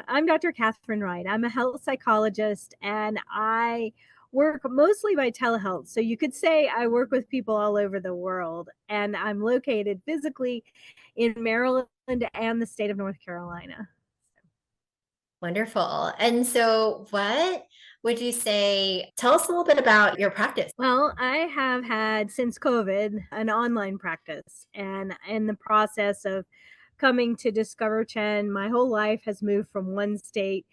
I'm Dr. Katherine Wright. I'm a health psychologist, and I work mostly by telehealth. So you could say I work with people all over the world, and I'm located physically in Maryland and the state of North Carolina. Wonderful. And so, what would you say? Tell us a little bit about your practice. Well, I have had since COVID an online practice, and in the process of coming to discover Chen, my whole life has moved from one state,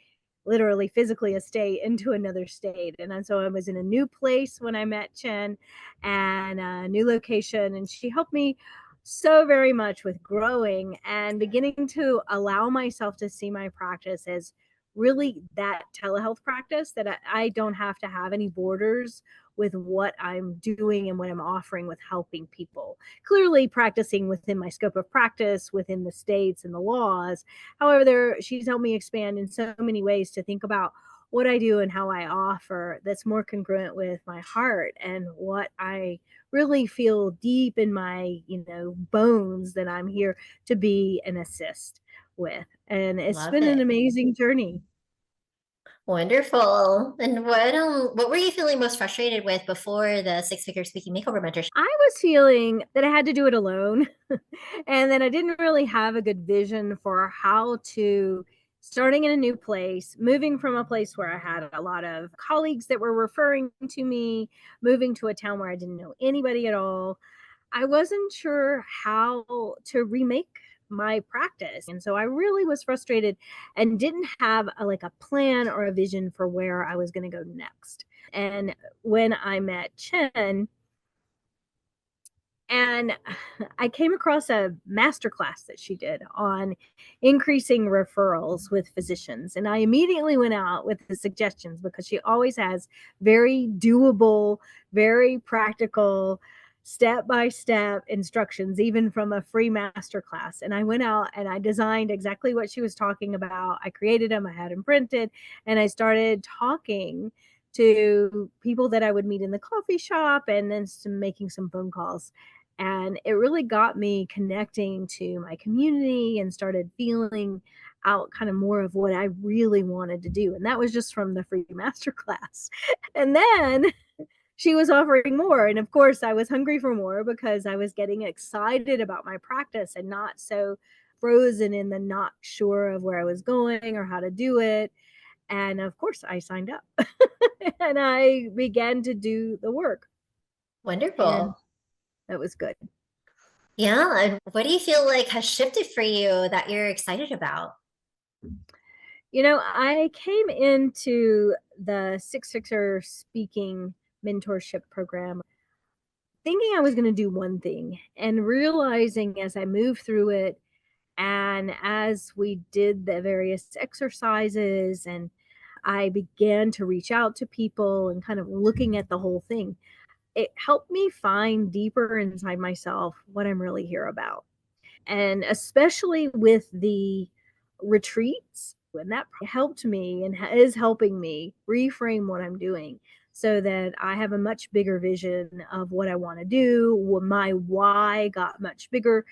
literally physically a state, into another state. And so I was in a new place when I met Chen and a new location, and she helped me so very much with growing and beginning to allow myself to see my practice as really that telehealth practice that I don't have to have any borders with what I'm doing and what I'm offering with helping people. Clearly practicing within my scope of practice, within the states and the laws. However, she's helped me expand in so many ways to think about what I do and how I offer that's more congruent with my heart and what I really feel deep in my, bones that I'm here to be and assist with. And it's Love been an it. amazing journey. Wonderful. And what were you feeling most frustrated with before the six-figure speaking makeover mentorship? I was feeling that I had to do it alone and that I didn't really have a good vision for how to starting in a new place, moving from a place where I had a lot of colleagues that were referring to me, moving to a town where I didn't know anybody at all. I wasn't sure how to remake my practice. And so I really was frustrated and didn't have like a plan or a vision for where I was going to go next. And when I met Chen, and I came across a masterclass that she did on increasing referrals with physicians. And I immediately went out with the suggestions because she always has very doable, very practical, step by step instructions, even from a free masterclass. And I went out and I designed exactly what she was talking about. I created them, I had them printed, and I started talking to people that I would meet in the coffee shop and then making some phone calls. And it really got me connecting to my community and started feeling out kind of more of what I really wanted to do. And that was just from the free masterclass. And then she was offering more. And of course, I was hungry for more because I was getting excited about my practice and not so frozen in the not sure of where I was going or how to do it. And of course, I signed up and I began to do the work. And Wonderful. that was good. Yeah. And what do you feel like has shifted for you that you're excited about? I came into the Six Fixer speaking mentorship program thinking I was going to do one thing and realizing as I moved through it and as we did the various exercises and I began to reach out to people and kind of looking at the whole thing, it helped me find deeper inside myself what I'm really here about. And especially with the retreats, and that helped me and is helping me reframe what I'm doing so that I have a much bigger vision of what I want to do. My why got much bigger.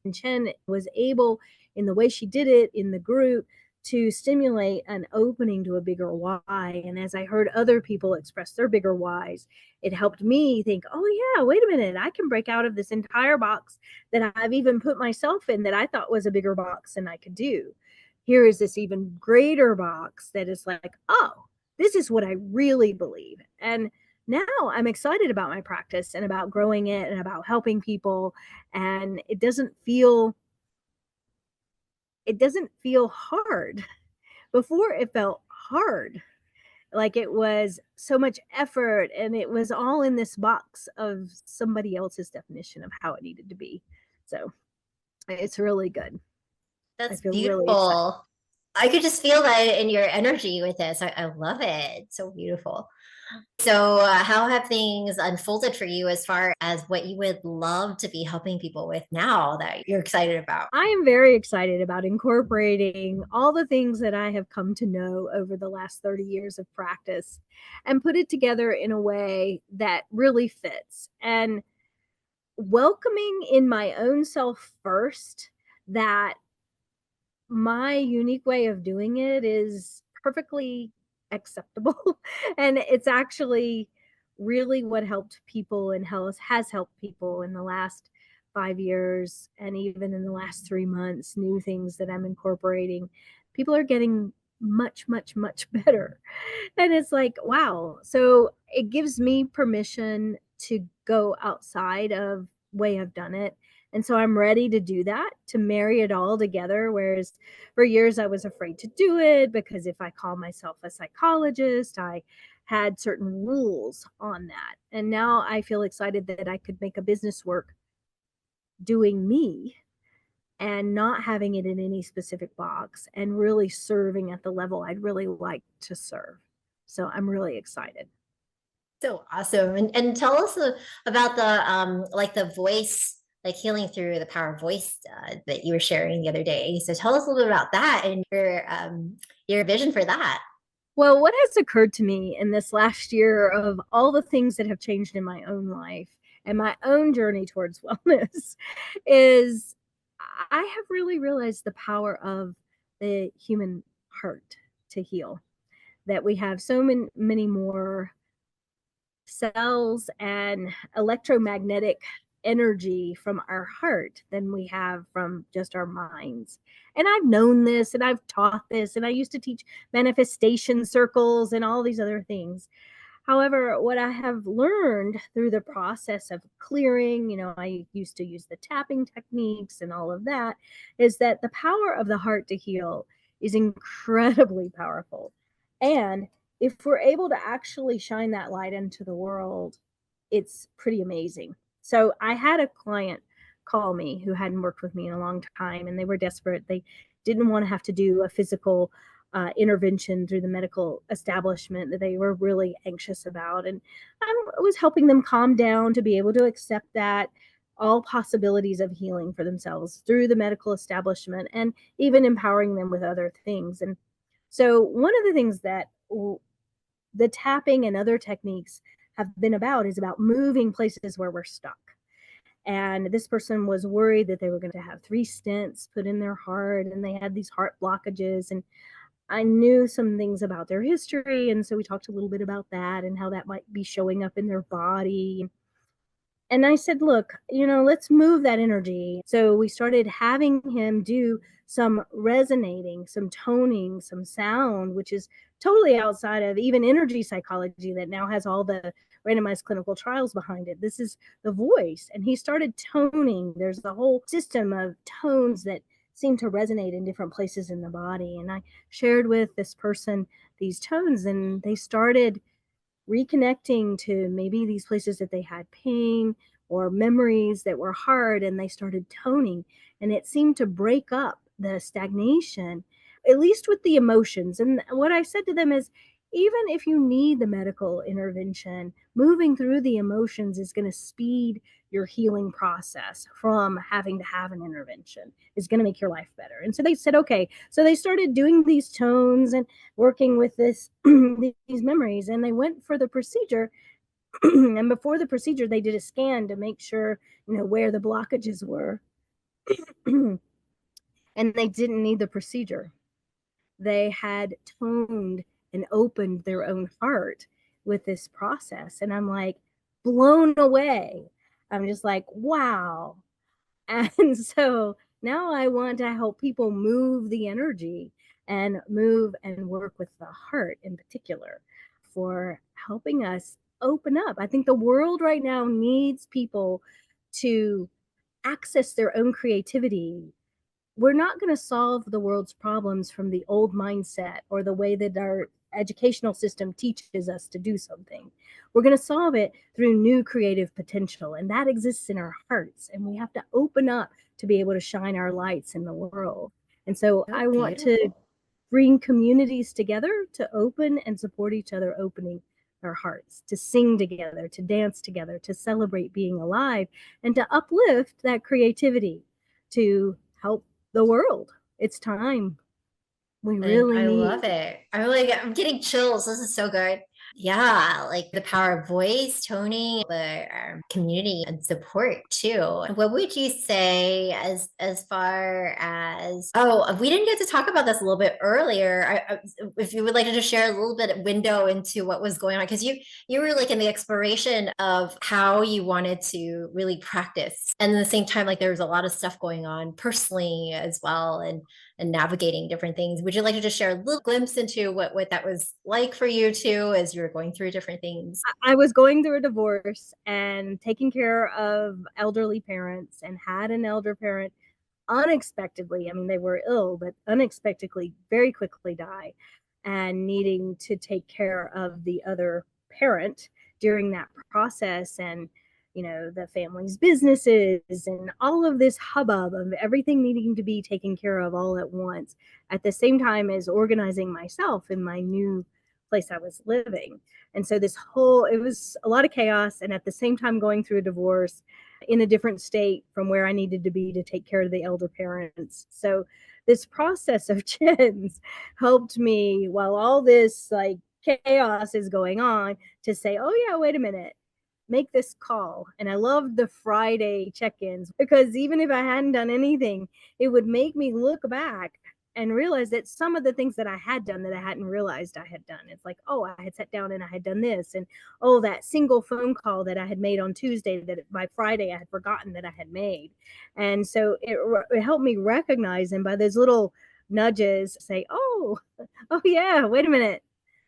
And Chen was able, in the way she did it in the group, to stimulate an opening to a bigger why. And as I heard other people express their bigger whys, it helped me think, oh, yeah, wait a minute, I can break out of this entire box that I've even put myself in that I thought was a bigger box than I could do. Here is this even greater box that is like, oh, this is what I really believe. And now I'm excited about my practice and about growing it and about helping people. And it doesn't feel hard. Before it felt hard, like it was so much effort and it was all in this box of somebody else's definition of how it needed to be. So it's really good. I That's feel really excited. beautiful. I could just feel that in your energy with this. I love it. So beautiful. So, how have things unfolded for you as far as what you would love to be helping people with now that you're excited about? I am very excited about incorporating all the things that I have come to know over the last 30 years of practice and put it together in a way that really fits and welcoming in my own self first that my unique way of doing it is perfectly acceptable. And it's actually really what helped people and has helped people in the last 5 years, and even in the last 3 months, new things that I'm incorporating. People are getting much, much, much better. And it's like, wow. So it gives me permission to go outside of way I've done it. And so I'm ready to do that, to marry it all together. Whereas for years I was afraid to do it because if I call myself a psychologist, I had certain rules on that. And now I feel excited that I could make a business work doing me and not having it in any specific box and really serving at the level I'd really like to serve. So I'm really excited. So awesome. And tell us about the like the voice, like healing through the power of voice that you were sharing the other day. So tell us a little bit about that and your vision for that. Well, what has occurred to me in this last year of all the things that have changed in my own life and my own journey towards wellness is I have really realized the power of the human heart to heal. That we have so many more cells and electromagnetic energy from our heart than we have from just our minds. And I've known this and I've taught this, and I used to teach manifestation circles and all these other things. However, what I have learned through the process of clearing, I used to use the tapping techniques and all of that, is that the power of the heart to heal is incredibly powerful. And if we're able to actually shine that light into the world, it's pretty amazing. So I had a client call me who hadn't worked with me in a long time, and they were desperate. They didn't want to have to do a physical intervention through the medical establishment that they were really anxious about. And I was helping them calm down to be able to accept that all possibilities of healing for themselves through the medical establishment and even empowering them with other things. And so, one of the things that the tapping and other techniques have been about is about moving places where we're stuck. And this person was worried that they were going to have 3 stents put in their heart and they had these heart blockages. And I knew some things about their history. And so we talked a little bit about that and how that might be showing up in their body. And I said, look, let's move that energy. So we started having him do some resonating, some toning, some sound, which is totally outside of even energy psychology that now has all the randomized clinical trials behind it. This is the voice. And he started toning. There's a whole system of tones that seem to resonate in different places in the body. And I shared with this person these tones, and they started reconnecting to maybe these places that they had pain or memories that were hard, and they started toning, and it seemed to break up the stagnation, at least with the emotions. And what I said to them is, even if you need the medical intervention, moving through the emotions is going to speed your healing process from having to have an intervention. Is going to make your life better. And so they said, okay. So they started doing these tones and working with this these memories, and they went for the procedure. And before the procedure they did a scan to make sure where the blockages were. And they didn't need the procedure. They had toned and opened their own heart with this process, and I'm like blown away. I'm just like, wow. And so now I want to help people move the energy and move and work with the heart in particular for helping us open up. I think the world right now needs people to access their own creativity. We're not going to solve the world's problems from the old mindset or the way that our educational system teaches us to do something. We're going to solve it through new creative potential, and that exists in our hearts. And we have to open up to be able to shine our lights in the world. And so So I want to beautiful. bring communities together to open and support each other, opening our hearts, to sing together, to dance together, to celebrate being alive, and to uplift that creativity to help the world. It's time. We And really I need. love it. I'm getting chills. This is so good. Yeah, like the power of voice, toning, the community and support too. What would you say as far as, oh, we didn't get to talk about this a little bit earlier. If you would like to just share a little bit of window into what was going on, because you were like in the exploration of how you wanted to really practice, and at the same time, like there was a lot of stuff going on personally as well, and navigating different things. Would you like to just share a little glimpse into what that was like for you too as you were going through different things? I was going through a divorce and taking care of elderly parents, and had an elder parent unexpectedly, I mean, they were ill, but unexpectedly very quickly die, and needing to take care of the other parent during that process. And, the family's businesses and all of this hubbub of everything needing to be taken care of all at once, at the same time as organizing myself in my new place I was living. And so it was a lot of chaos. And at the same time, going through a divorce in a different state from where I needed to be to take care of the elder parents. So this process of chins helped me, while all this like chaos is going on, to say, oh yeah, wait a minute, make this call. And I loved the Friday check-ins, because even if I hadn't done anything, it would make me look back and realize that some of the things that I had done that I hadn't realized I had done. It's like, oh, I had sat down and I had done this. And oh, that single phone call that I had made on Tuesday that by Friday I had forgotten that I had made. And so it helped me recognize, and by those little nudges say, oh, oh yeah, wait a minute.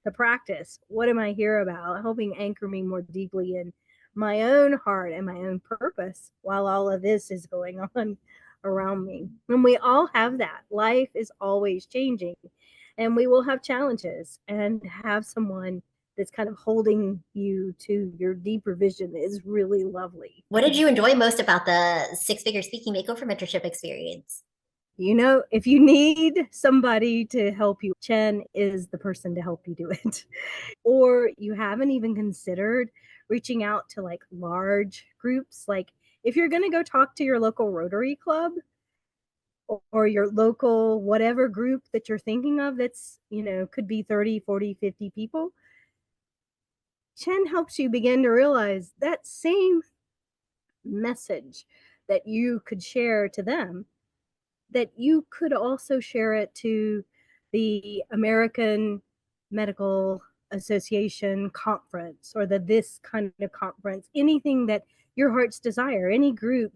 The practice. What am I here about? Helping anchor me more deeply in my own heart and my own purpose while all of this is going on around me. And we all have that. Life is always changing, and we will have challenges, and have someone that's kind of holding you to your deeper vision is really lovely. What did you enjoy most about the six-figure speaking makeover mentorship experience? If you need somebody to help you, Chen is the person to help you do it. Or you haven't even considered reaching out to like large groups, like if you're going to go talk to your local Rotary Club, or your local whatever group that you're thinking of, that's, could be 30, 40, 50 people, Chen helps you begin to realize that same message that you could share to them, that you could also share it to the American Medical Association conference, or the this kind of conference, anything that your heart's desire, any group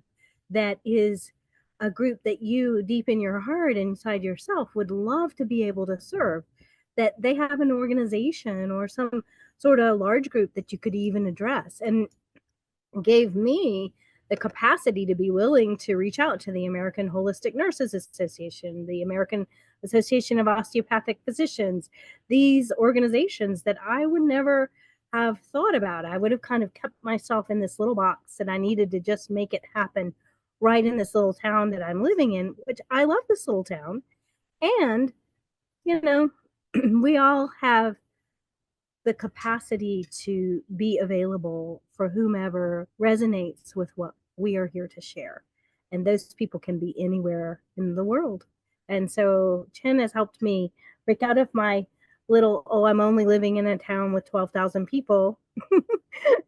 that is a group that you deep in your heart inside yourself would love to be able to serve, that they have an organization or some sort of large group that you could even address. And gave me the capacity to be willing to reach out to the American Holistic Nurses Association, the American Association of Osteopathic Physicians, these organizations that I would never have thought about. I would have kind of kept myself in this little box, and I needed to just make it happen right in this little town that I'm living in, which I love this little town. And, you know, we all have the capacity to be available for whomever resonates with what we are here to share. And those people can be anywhere in the world. And so Chen has helped me break out of my little, oh, I'm only living in a town with 12,000 people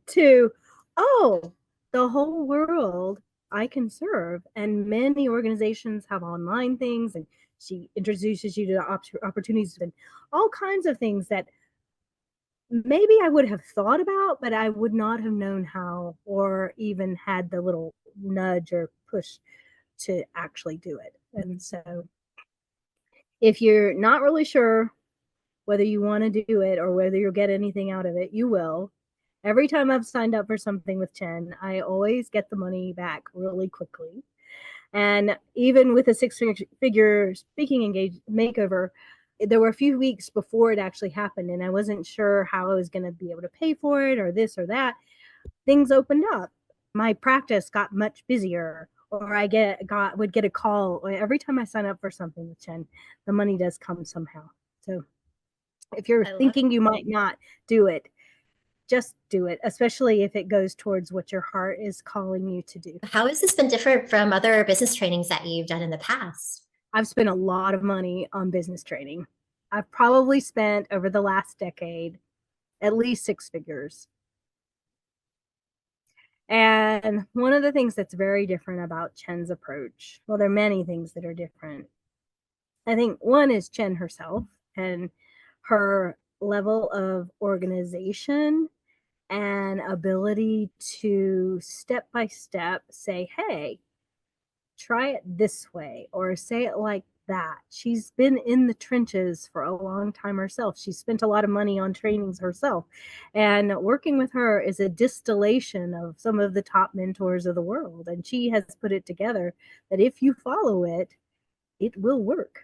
to, oh, the whole world I can serve. And many organizations have online things, and she introduces you to opportunities and all kinds of things that maybe I would have thought about, but I would not have known how, or even had the little nudge or push to actually do it. And so if you're not really sure whether you want to do it or whether you'll get anything out of it, you will. Every time I've signed up for something with Chen, I always get the money back really quickly. And even with a six-figure speaking makeover, there were a few weeks before it actually happened, and I wasn't sure how I was going to be able to pay for it or this or that. Things opened up. My practice got much busier, or would get a call every time I sign up for something with Chen. The money does come somehow. So if you're thinking you might not do it, just do it, especially if it goes towards what your heart is calling you to do. How has this been different from other business trainings that you've done in the past? I've spent a lot of money on business training. I've probably spent over the last decade at least six figures. And one of the things that's very different about Chen's approach, well, there are many things that are different. I think one is Chen herself and her level of organization and ability to step by step say, hey, try it this way or say it like that. She's been in the trenches for a long time herself. She spent a lot of money on trainings herself. And working with her is a distillation of some of the top mentors of the world. And she has put it together that if you follow it, it will work.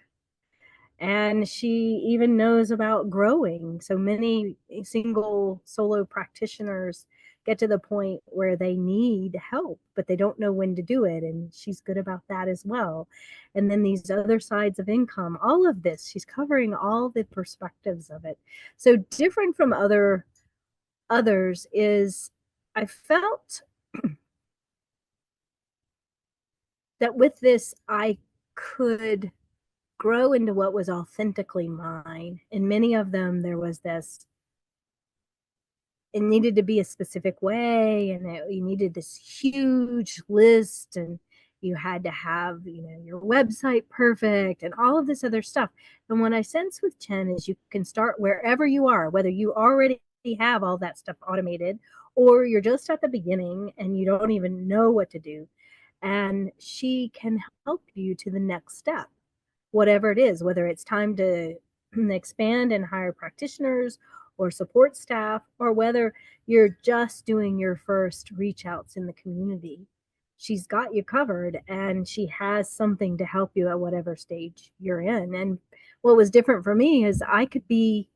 And she even knows about growing. So many single solo practitioners get to the point where they need help, but they don't know when to do it. And she's good about that as well. And then these other sides of income, all of this, she's covering all the perspectives of it. So different from others is I felt that with this, I could grow into what was authentically mine. In many of them, there was this, it needed to be a specific way, and you needed this huge list, and you had to have, your website perfect and all of this other stuff. And what I sense with Chen is you can start wherever you are, whether you already have all that stuff automated or you're just at the beginning and you don't even know what to do. And she can help you to the next step, whatever it is, whether it's time to expand and hire practitioners or support staff, or whether you're just doing your first reach outs in the community. She's got you covered and she has something to help you at whatever stage you're in. And what was different for me is I could be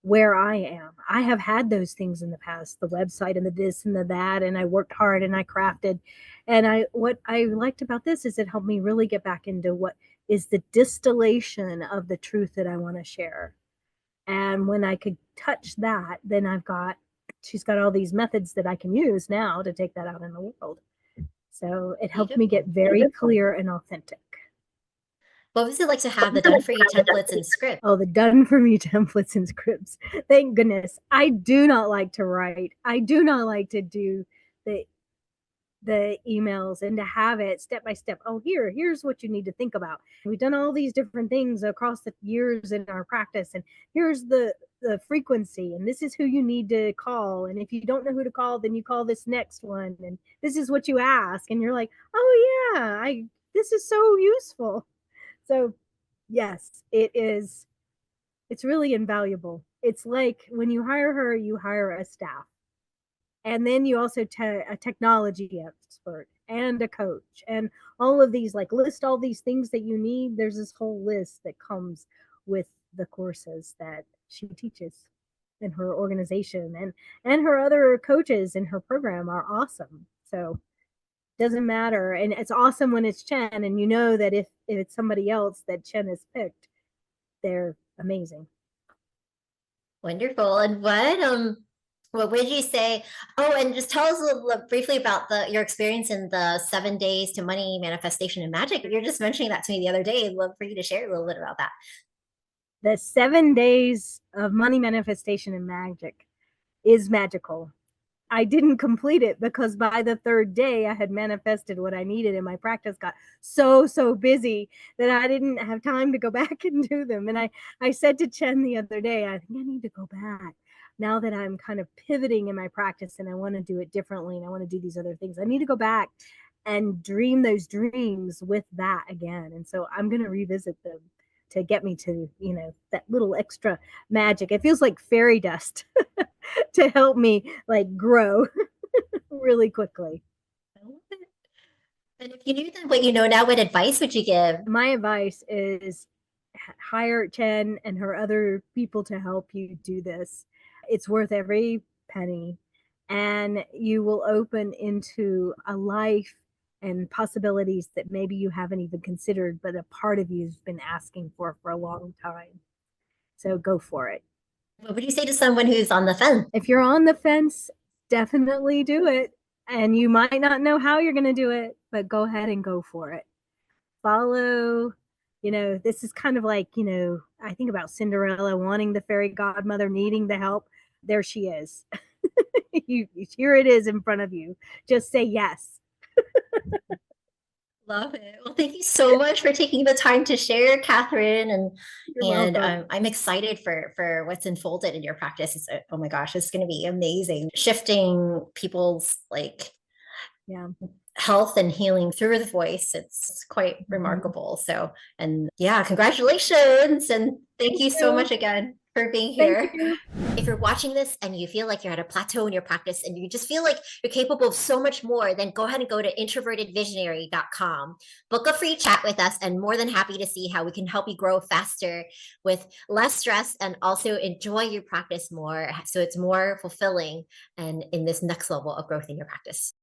where I am. I have had those things in the past, the website and the this and the that, and I worked hard and I crafted. And what I liked about this is it helped me really get back into what is the distillation of the truth that I want to share. And when I could touch that, then she's got all these methods that I can use now to take that out in the world. So it helped me get very clear and authentic. What was it like to have the done for you templates and scripts? Oh, the done for me templates and scripts. Thank goodness. I do not like to write. I do not like to do the emails, and to have it step by step. Oh, here's what you need to think about. We've done all these different things across the years in our practice, and here's the frequency, and this is who you need to call. And if you don't know who to call, then you call this next one, and this is what you ask. And you're like, oh yeah, this is so useful. So yes, it is. It's really invaluable. It's like when you hire her, you hire a staff. And then you also a technology expert and a coach and all of these, like, list all these things that you need. There's this whole list that comes with the courses that she teaches in her organization, and her other coaches in her program are awesome. So doesn't matter. And it's awesome when it's Chen, and you know that if it's somebody else that Chen has picked, they're amazing. Wonderful. And what would you say? Oh, and just tell us a little briefly about your experience in the 7 days to money manifestation and magic. You're just mentioning that to me the other day. I'd love for you to share a little bit about that. The 7 days of money manifestation and magic is magical. I didn't complete it because by the third day I had manifested what I needed, and my practice got so busy that I didn't have time to go back and do them. And I said to Chen the other day, I think I need to go back now that I'm kind of pivoting in my practice and I want to do it differently and I want to do these other things. I need to go back and dream those dreams with that again. And so I'm going to revisit them to get me to, that little extra magic. It feels like fairy dust to help me like grow really quickly. I love it. And if you knew then what you know now, what advice would you give? My advice is hire Chen and her other people to help you do this. It's worth every penny, and you will open into a life and possibilities that maybe you haven't even considered, but a part of you's been asking for a long time. So go for it. What would you say to someone who's on the fence? If you're on the fence, definitely do it. And you might not know how you're going to do it, but go ahead and go for it. Follow, this is kind of like, I think about Cinderella wanting the fairy godmother, needing the help. there she is. Here it is in front of you. Just say yes. Love it. Well, thank you so much for taking the time to share, Katherine. You're welcome. I'm excited for what's unfolded in your practice. Oh my gosh, it's going to be amazing. Shifting people's like Yeah. health and healing through the voice. It's quite remarkable. So, and yeah, congratulations. And thank Thank you so you. much again for being Thank here. you. If you're watching this and you feel like you're at a plateau in your practice and you just feel like you're capable of so much more, then go ahead and go to IntrovertedVisionary.com. Book a free chat with us, and more than happy to see how we can help you grow faster with less stress and also enjoy your practice more so it's more fulfilling and in this next level of growth in your practice.